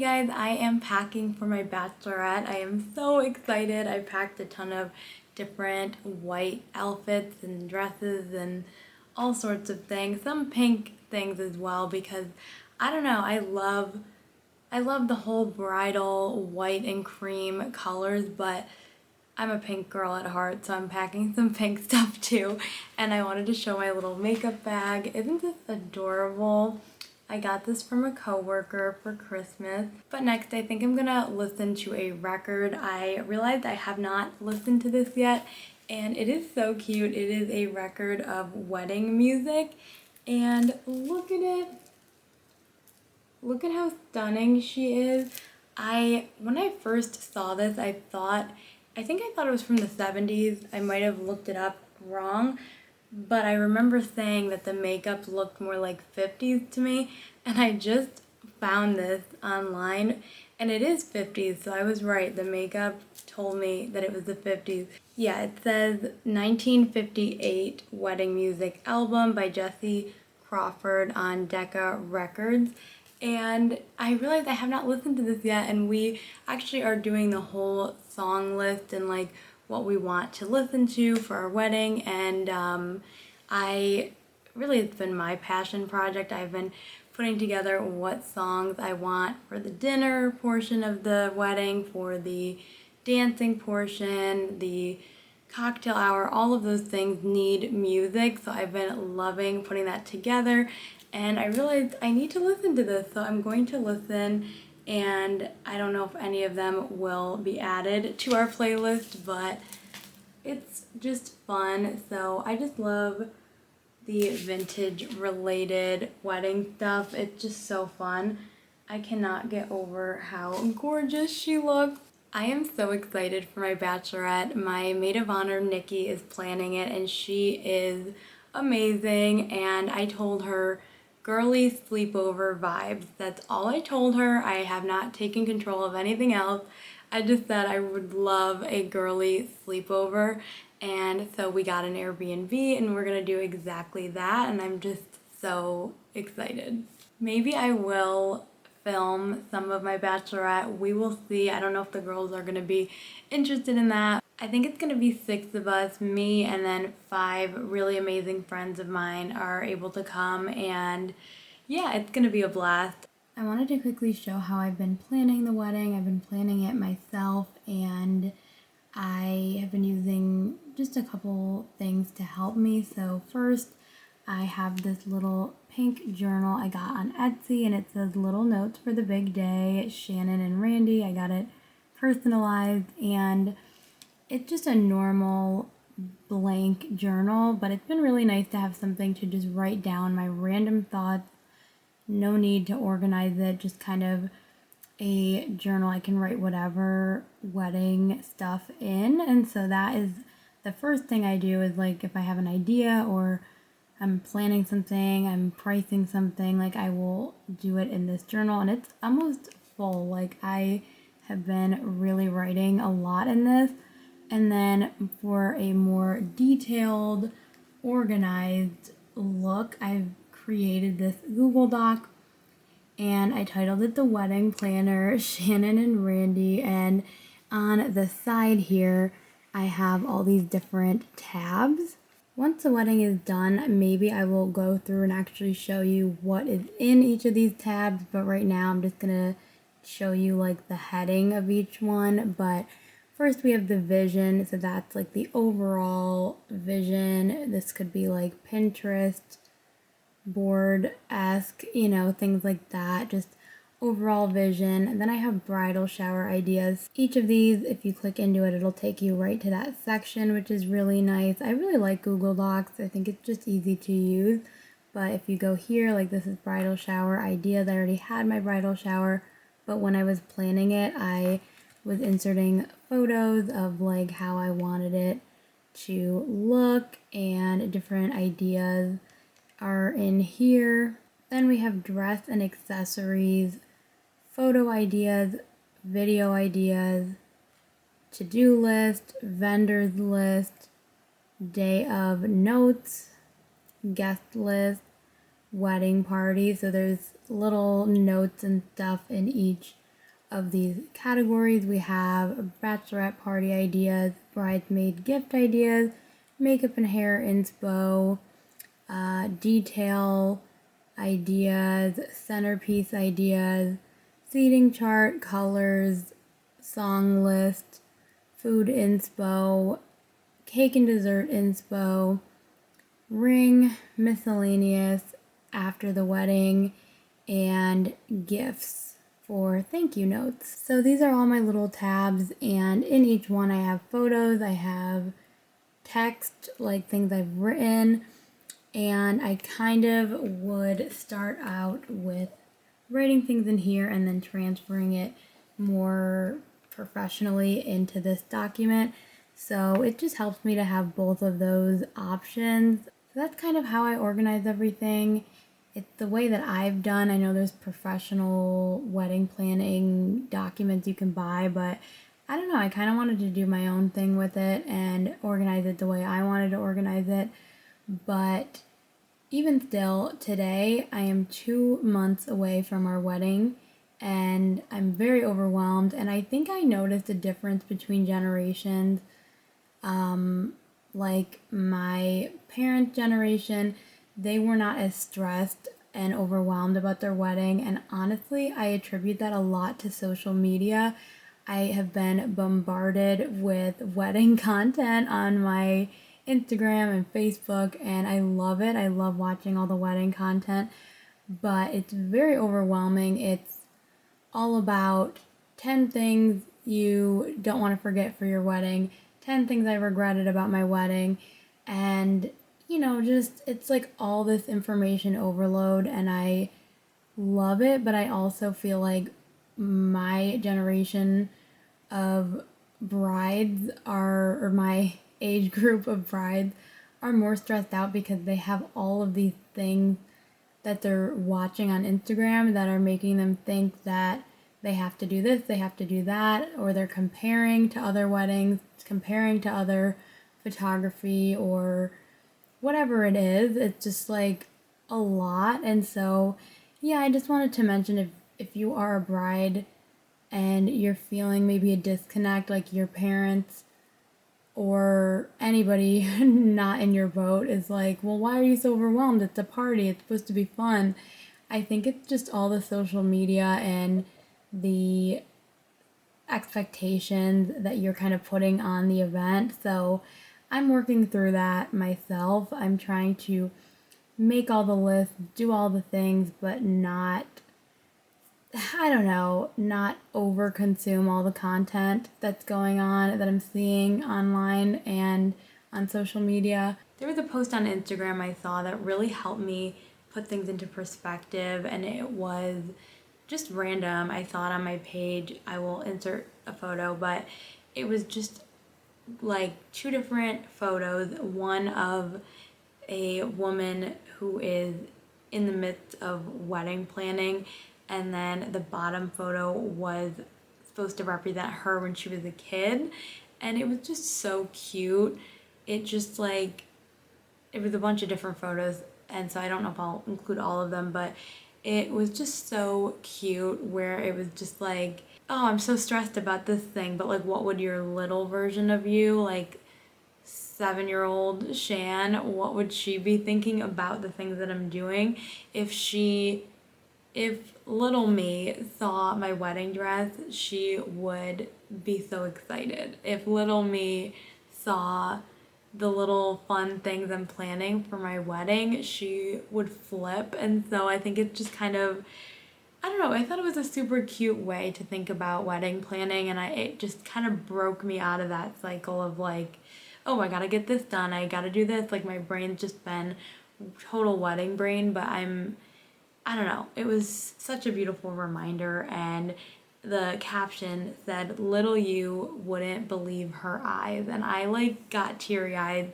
guys, I am packing for my bachelorette. I am so excited. I packed a ton of different white outfits and dresses and all sorts of things. Some pink things as well because I don't know, I love the whole bridal white and cream colors, but I'm a pink girl at heart, so I'm packing some pink stuff too. And I wanted to show my little makeup bag. Isn't this adorable? I got this from a coworker for Christmas. But next, I think I'm gonna listen to a record. I realized I have not listened to this yet, and it is so cute. It is a record of wedding music, and look at it. Look at how stunning she is. When I first saw this, I thought it was from the 70s. I might have looked it up wrong, but I remember saying that the makeup looked more like 50s to me, and I just found this online, and it is 50s, so I was right. The makeup told me that it was the 50s. Yeah, it says 1958 Wedding Music Album by Jesse Crawford on Decca Records. And I realized I have not listened to this yet, and we actually are doing the whole song list and like what we want to listen to for our wedding. And it's been my passion project. I've been putting together what songs I want for the dinner portion of the wedding, for the dancing portion, the cocktail hour. All of those things need music, so I've been loving putting that together. And I realized I need to listen to this, so I'm going to listen, and I don't know if any of them will be added to our playlist, but it's just fun. So I just love the vintage related wedding stuff. It's just so fun. I cannot get over how gorgeous she looks. I am so excited for my bachelorette. My maid of honor, Nikki, is planning it, and she is amazing. And I told her girly sleepover vibes. That's all I told her. I have not taken control of anything else. I just said I would love a girly sleepover. And so we got an Airbnb, and we're gonna do exactly that. And I'm just so excited. Maybe I will film some of my bachelorette. We will see. I don't know if the girls are gonna be interested in that. I think it's gonna be 6 of us, me and then 5 really amazing friends of mine are able to come, and yeah, it's gonna be a blast. I wanted to quickly show how I've been planning the wedding. I've been planning it myself, and I have been using just a couple things to help me. So first, I have this little pink journal I got on Etsy, and it says little notes for the big day, Shannon and Randy. I got it personalized, and it's just a normal blank journal, but it's been really nice to have something to just write down my random thoughts. No need to organize it, just kind of a journal I can write whatever wedding stuff in. And so that is the first thing I do, is like if I have an idea or I'm planning something, I'm pricing something, like I will do it in this journal, and it's almost full. Like I have been really writing a lot in this. And then for a more detailed, organized look, I've created this Google Doc, and I titled it The Wedding Planner, Shannon and Randy. And on the side here, I have all these different tabs. Once the wedding is done, maybe I will go through and actually show you what is in each of these tabs, but right now I'm just gonna show you like the heading of each one. But first we have the vision, so that's like the overall vision. This could be like Pinterest board-esque, things like that, just overall vision. And then I have bridal shower ideas. Each of these, if you click into it, it'll take you right to that section, which is really nice. I really like Google Docs. I think it's just easy to use. But if you go here, like this is bridal shower ideas. I already had my bridal shower, but when I was planning it, I was inserting photos of like how I wanted it to look, and different ideas are in here. Then we have dress and accessories, photo ideas, video ideas, to-do list, vendors list, day of notes, guest list, wedding party. So there's little notes and stuff in each of these categories. We have bachelorette party ideas, bridesmaid gift ideas, makeup and hair inspo, detail ideas, centerpiece ideas, seating chart, colors, song list, food inspo, cake and dessert inspo, ring, miscellaneous, after the wedding, and gifts for thank you notes. So these are all my little tabs, and in each one I have photos, I have text, like things I've written, and I kind of would start out with writing things in here and then transferring it more professionally into this document. So it just helps me to have both of those options. So that's kind of how I organize everything. It's the way that I've done. I know there's professional wedding planning documents you can buy, but I don't know. I kind of wanted to do my own thing with it and organize it the way I wanted to organize it. But even still, today I am 2 months away from our wedding and I'm very overwhelmed. And I think I noticed a difference between generations. Like my parents' generation, they were not as stressed and overwhelmed about their wedding. And honestly, I attribute that a lot to social media. I have been bombarded with wedding content on my Instagram and Facebook, and I love it. I love watching all the wedding content, but it's very overwhelming. It's all about 10 things you don't want to forget for your wedding, 10 things I regretted about my wedding, and just it's like all this information overload, and I love it, but I also feel like my generation of brides or my age group of brides are more stressed out because they have all of these things that they're watching on Instagram that are making them think that they have to do this, they have to do that, or they're comparing to other weddings, comparing to other photography or whatever it is. It's just like a lot. And so, yeah, I just wanted to mention if you are a bride and you're feeling maybe a disconnect, like your parents or anybody not in your boat is like, well, why are you so overwhelmed? It's a party, it's supposed to be fun. I think it's just all the social media and the expectations that you're kind of putting on the event. So I'm working through that myself. I'm trying to make all the lists, do all the things, but not, I don't know, not over consume all the content that's going on that I'm seeing online and on social media. There was a post on Instagram I saw that really helped me put things into perspective, and it was just random. I saw it on my page. I will insert a photo, but it was just like 2 different photos. One of a woman who is in the midst of wedding planning, and then the bottom photo was supposed to represent her when she was a kid, and it was just so cute. It just like, it was a bunch of different photos, and so I don't know if I'll include all of them, but it was just so cute where it was just like, oh, I'm so stressed about this thing, but like, what would your little version of you, like 7-year-old Shan, what would she be thinking about the things that I'm doing if little me saw my wedding dress? She would be so excited. If little me saw the little fun things I'm planning for my wedding, she would flip. And so I think it's just kind of, I don't know, I thought it was a super cute way to think about wedding planning, and it just kind of broke me out of that cycle of like, oh, I gotta get this done, I gotta do this. Like, my brain's just been total wedding brain, but I don't know, it was such a beautiful reminder. And the caption said, little you wouldn't believe her eyes, and I like got teary-eyed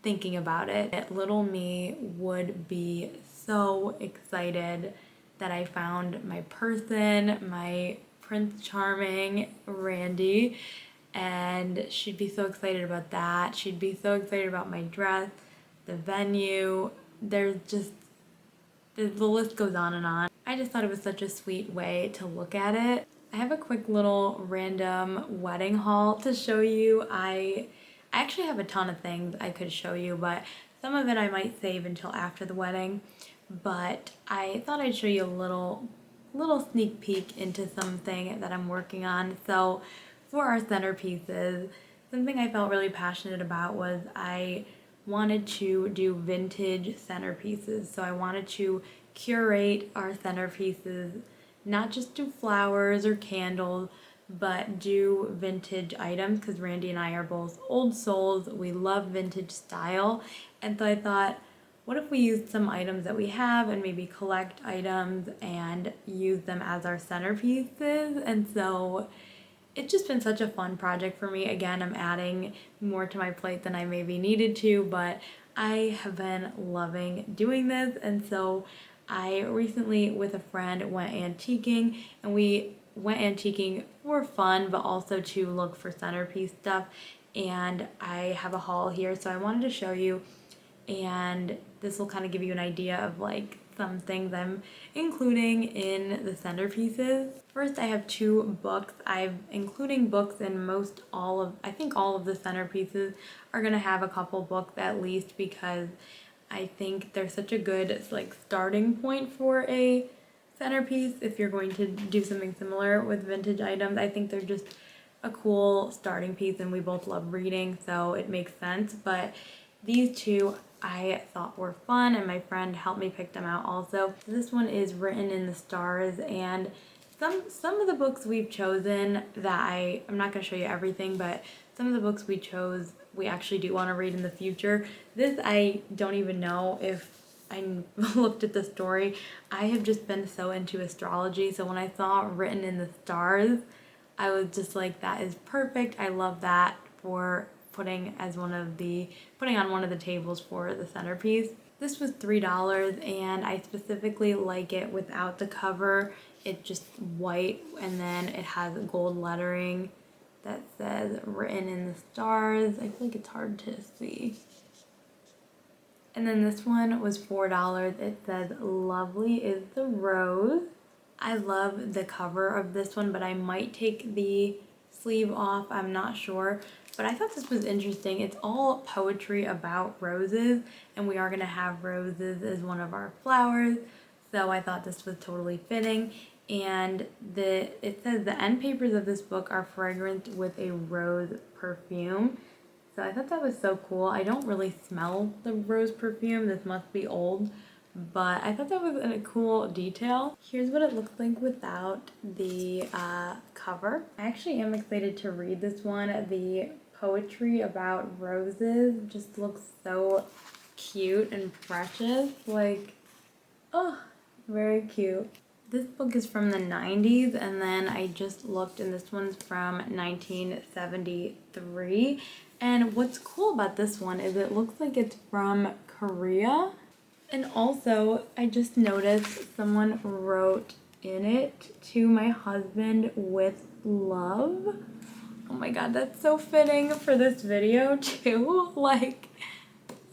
thinking about it. Little me would be so excited that I found my person, my Prince Charming, Randy, and she'd be so excited about that. She'd be so excited about my dress, the venue. There's just, the list goes on and on. I just thought it was such a sweet way to look at it. I have a quick little random wedding haul to show you. I actually have a ton of things I could show you, but some of it I might save until after the wedding. But I thought I'd show you a little sneak peek into something that I'm working on. So for our centerpieces, something I felt really passionate about was I wanted to do vintage centerpieces. So I wanted to curate our centerpieces, not just do flowers or candles, but do vintage items because Randy and I are both old souls. We love vintage style. And so I thought, what if we used some items that we have and maybe collect items and use them as our centerpieces? And so it's just been such a fun project for me. Again, I'm adding more to my plate than I maybe needed to, but I have been loving doing this. And so I recently, with a friend, went antiquing, and we went antiquing for fun, but also to look for centerpiece stuff. And I have a haul here, so I wanted to show you, and this will kind of give you an idea of like some things I'm including in the centerpieces. First, I have 2 books. I'm including books in most all of, I think all of the centerpieces are gonna have a couple books at least, because I think they're such a good like starting point for a centerpiece if you're going to do something similar with vintage items. I think they're just a cool starting piece, and we both love reading, so it makes sense. But these 2 I thought were fun, and my friend helped me pick them out also. This one is Written in the Stars, and some of the books we've chosen that I'm not going to show you everything, but some of the books we chose we actually do want to read in the future. This I don't even know if I looked at the story. I have just been so into astrology, so when I saw Written in the Stars, I was just like, that is perfect. I love that for putting on one of the tables for the centerpiece. This was $3, and I specifically like it without the cover. It's just white, and then it has gold lettering that says Written in the Stars. I feel like it's hard to see. And then this one was $4. It says Lovely is the Rose. I love the cover of this one, but I might take the sleeve off. I'm not sure. But I thought this was interesting. It's all poetry about roses, and we are going to have roses as one of our flowers. So I thought this was totally fitting. And it says the end papers of this book are fragrant with a rose perfume. So I thought that was so cool. I don't really smell the rose perfume. This must be old. But I thought that was a cool detail. Here's what it looks like without the cover. I actually am excited to read this one. The poetry about roses just looks so cute and precious. Like, oh, very cute. This book is from the 90s, and then I just looked, and this one's from 1973. And what's cool about this one is it looks like it's from Korea. And also, I just noticed someone wrote in it, "To my husband with love." Oh my god, that's so fitting for this video too. Like,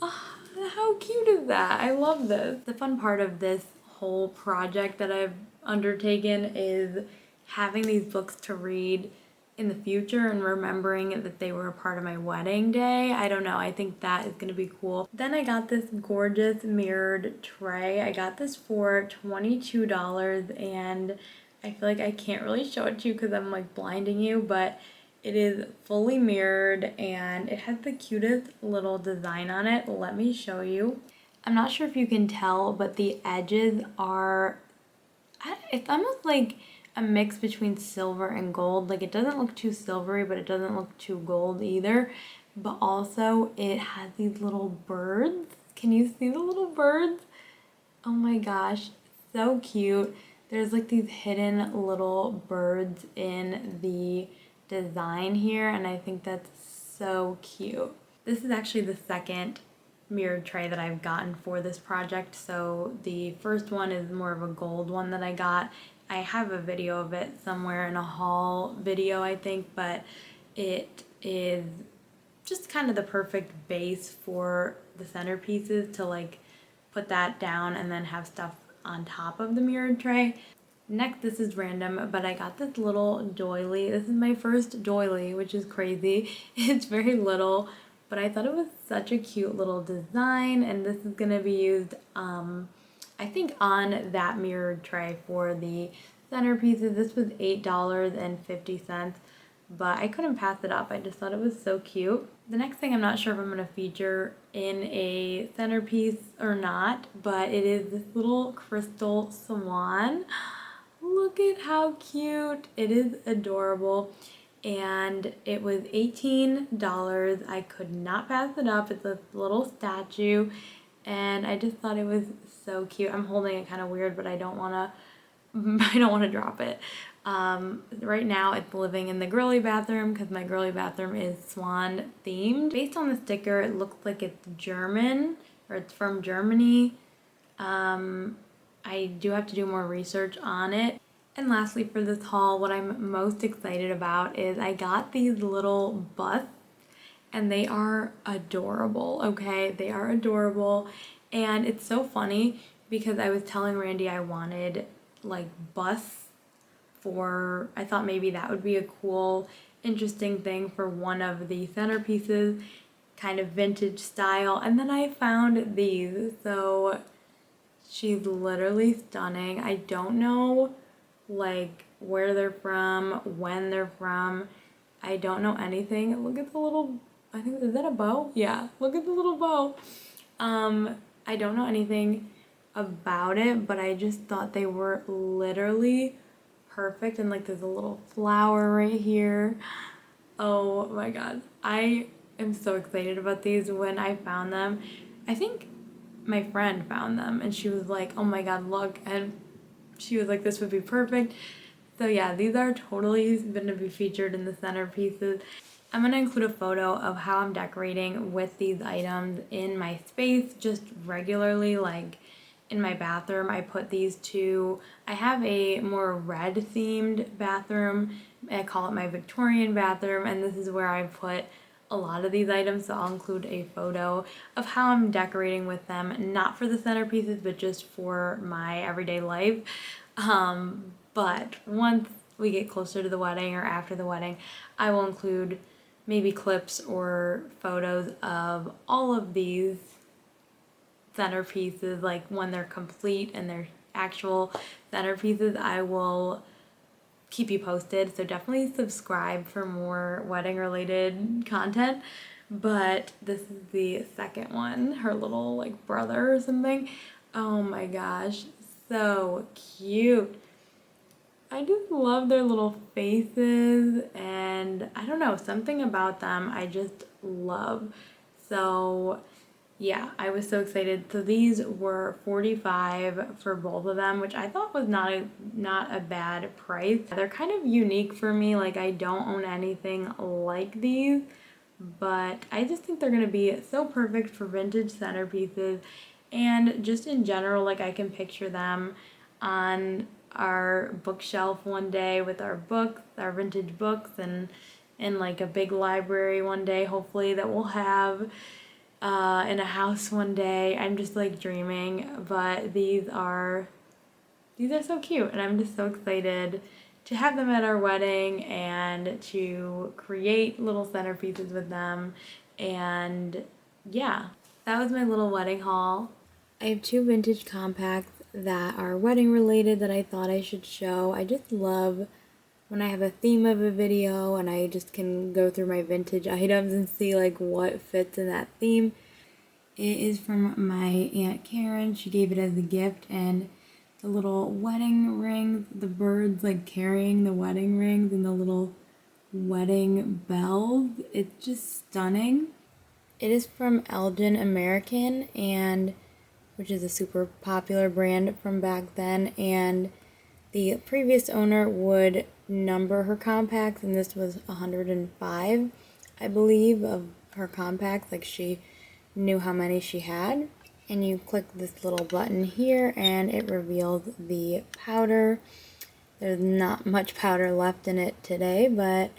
oh, how cute is that? I love this. The fun part of this whole project that I've undertaken is having these books to read in the future and remembering that they were a part of my wedding day. I don't know, I think that is gonna be cool. Then I got this gorgeous mirrored tray. I got this for $22, and I feel like I can't really show it to you because I'm like blinding you, but it is fully mirrored and it has the cutest little design on it. Let me show you. I'm not sure if you can tell, but the edges are, it's almost like a mix between silver and gold. Like, it doesn't look too silvery, but it doesn't look too gold either. But also it has these little birds. Can you see the little birds? Oh my gosh, so cute. There's like these hidden little birds in the design here, and I think that's so cute. This is actually the second mirrored tray that I've gotten for this project. So the first one is more of a gold one that I got. I have a video of it somewhere in a haul video, I think, but it is just kind of the perfect base for the centerpieces to like put that down and then have stuff on top of the mirrored tray. Next, this is random, but I got this little doily. This is my first doily, which is crazy. It's very little, but I thought it was such a cute little design, and this is gonna be used, I think, on that mirrored tray for the centerpieces. This was $8.50, but I couldn't pass it up. I just thought it was so cute. The next thing, I'm not sure if I'm gonna feature in a centerpiece or not, but it is this little crystal swan. Look at how cute. It is adorable. And it was $18. I could not pass it up. It's a little statue, and I just thought it was so cute. I'm holding it kind of weird, but I don't want to drop it. Right now it's living in the girly bathroom because my girly bathroom is swan themed. Based on the sticker, it looks like it's German, or it's from Germany. I do have to do more research on it. And lastly, for this haul, what I'm most excited about is I got these little busts, and they are adorable, okay? They are adorable, and it's so funny because I was telling Randy I wanted like busts for, I thought maybe that would be a cool, interesting thing for one of the centerpieces, kind of vintage style, and then I found these, so she's literally stunning. I don't know like where they're from, when they're from. I don't know anything. Look at the little, I think, is that a bow? Yeah, look at the little bow. I don't know anything about it, but I just thought they were literally perfect. And like there's a little flower right here. Oh my god. I am so excited about these. When I found them, I think my friend found them and she was like, oh my god, look, and she was like, this would be perfect. So yeah, these are totally going to be featured in the centerpieces. I'm going to include a photo of how I'm decorating with these items in my space, just regularly, like in my bathroom. I put these two, I have a more red themed bathroom. I call it my Victorian bathroom, and this is where I put a lot of these items, so I'll include a photo of how I'm decorating with them, not for the centerpieces, but just for my everyday life. But once we get closer to the wedding or after the wedding, I will include maybe clips or photos of all of these centerpieces, like when they're complete and they're actual centerpieces. I will keep you posted, so definitely subscribe for more wedding related content. But this is the second one, her little like brother or something. Oh my gosh, so cute. I just love their little faces, and I don't know, something about them I just love. So yeah, I was so excited. So these were $45 for both of them, which I thought was not a bad price. They're kind of unique for me. Like, I don't own anything like these, but I just think they're gonna be so perfect for vintage centerpieces, and just in general, like I can picture them on our bookshelf one day with our books, our vintage books, and in like a big library one day, hopefully, that we'll have in a house one day. I'm just like dreaming, but these are so cute, and I'm just so excited to have them at our wedding and to create little centerpieces with them. And yeah, that was my little wedding haul. I have two vintage compacts that are wedding related that I thought I should show. I just love when I have a theme of a video and I just can go through my vintage items and see like what fits in that theme. It is from my Aunt Karen. She gave it as a gift, and the little wedding rings, the birds like carrying the wedding rings and the little wedding bells. It's just stunning. It is from Elgin American, and which is a super popular brand from back then, and the previous owner would number her compacts, and this was 105, I believe, of her compacts. Like, she knew how many she had. And you click this little button here and it reveals the powder. There's not much powder left in it today, but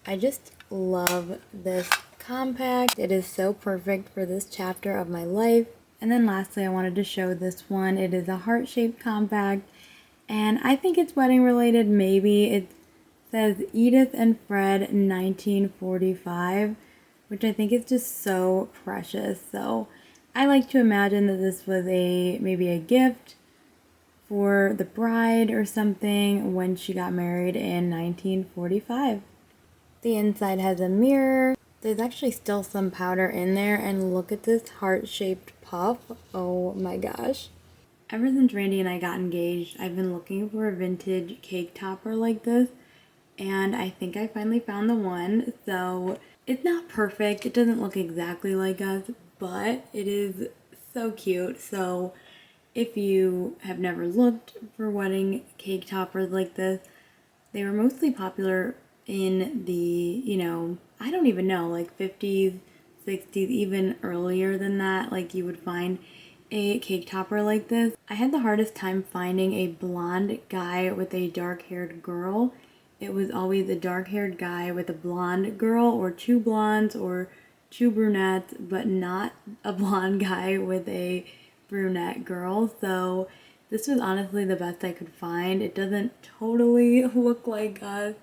I just love this compact. It is so perfect for this chapter of my life. And then lastly, I wanted to show this one. It is a heart-shaped compact, And I think it's wedding related, maybe. It says Edith and Fred 1945, which I think is just so precious. So I like to imagine that this was maybe a gift for the bride or something when she got married in 1945. The inside has a mirror. There's actually still some powder in there, and look at this heart-shaped puff. Oh my gosh. Ever since Randy and I got engaged, I've been looking for a vintage cake topper like this, and I think I finally found the one. So it's not perfect. It doesn't look exactly like us, but it is so cute. So if you have never looked for wedding cake toppers like this, they were mostly popular in the, I don't even know, like 50s, 60s, even earlier than that. Like you would find a cake topper like this. I had the hardest time finding a blonde guy with a dark-haired girl. It was always a dark-haired guy with a blonde girl, or two blondes or two brunettes, but not a blonde guy with a brunette girl. So this was honestly the best I could find. It doesn't totally look like us,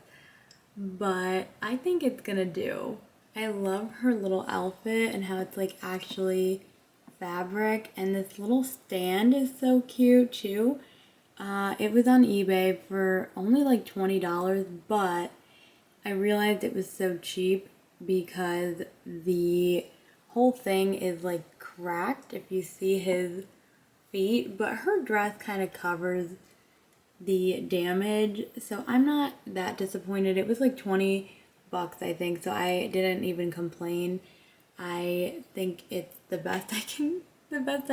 but I think it's gonna do. I love her little outfit and how it's like actually fabric, and this little stand is so cute too. It was on eBay for only like $20, but I realized it was so cheap because the whole thing is like cracked if you see his feet, but her dress kind of covers the damage, so I'm not that disappointed. It was like 20 bucks, I think, so I didn't even complain. I think it's the best I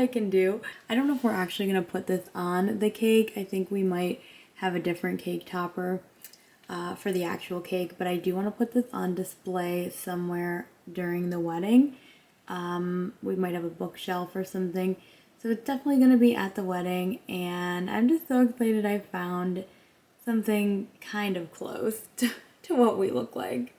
can do. I don't know if we're actually gonna put this on the cake. I think we might have a different cake topper for the actual cake, but I do want to put this on display somewhere during the wedding. We might have a bookshelf or something. So it's definitely going to be at the wedding, and I'm just so excited I found something kind of close to what we look like.